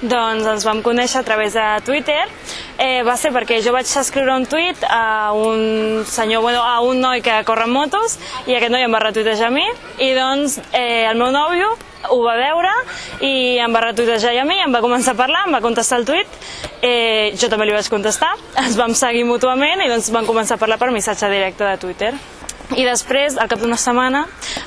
Doncs ens vam conèixer a través de Twitter. Va ser perquè jo vaig escriure un tuit a un senyor, a un noi que corre en motos, i aquest noi em va retuitejar a mi, i doncs el meu nòvio ho va veure i em va retuitejar a mi, em va començar a parlar, em va contestar el tuit, jo també li vaig contestar, ens vam seguir mútuament i doncs vam començar a parlar per missatge directe de Twitter. I després, al cap d'una setmana,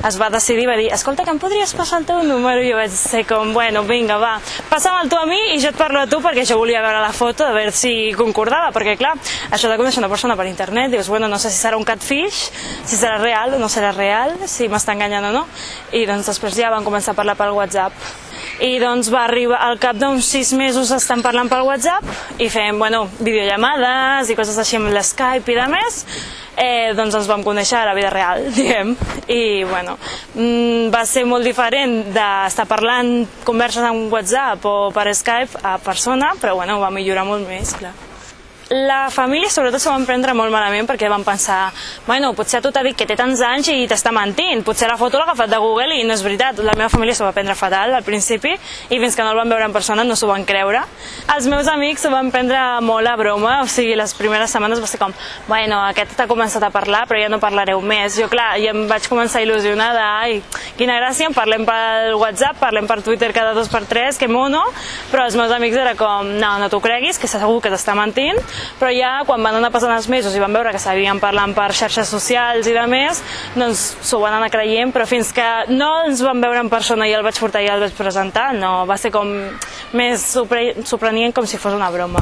es va decidir, va dir, escolta, que em podries passar el teu número? I jo vaig ser com, bueno, vinga, va, passa'm el tu a mi i jo et parlo a tu, perquè jo volia veure la foto, a veure si concordava, perquè clar, això de conèixer una persona per internet, dius, bueno, no sé si serà un catfish, si serà real o no serà real, si m'està enganyant o no, i doncs després ja van començar a parlar pel WhatsApp. I doncs va arribar, al cap d'uns 6 mesos estan parlant pel WhatsApp i fem, bueno, videollamades i coses així amb l'Skype i de més, doncs ens vam conèixer a la vida real, diguem, i bueno, va ser molt diferent d'estar parlant converses en WhatsApp o per Skype a persona, però bueno, va millorar molt més, clar. La família sobretot s'ho van prendre molt malament perquè van pensar, bueno, potser a tu t'ha dit que té tants anys i t'està mentint, potser la foto l'ha agafat de Google i no és veritat. La meva família s'ho va prendre fatal al principi i fins que no el van veure en persona no s'ho van creure. Els meus amics s'ho van prendre molt a broma, o sigui, les primeres setmanes va ser com, bueno, aquest t'ha començat a parlar però ja no parlareu més. Jo, clar, ja em vaig començar il·lusionada, ai, quina gràcia, parlem pel WhatsApp, parlem per Twitter cada 2x3, que mono, però els meus amics era com, no, no t'ho creguis, que segur que t'està mentint. Però ja quan van anar passant els mesos i van veure que sabien parlant per xarxes socials i de més, doncs s'ho van anar creient, però fins que no ens van veure en persona i el vaig portar i el vaig presentar, no, va ser com més sorprenent, com si fos una broma.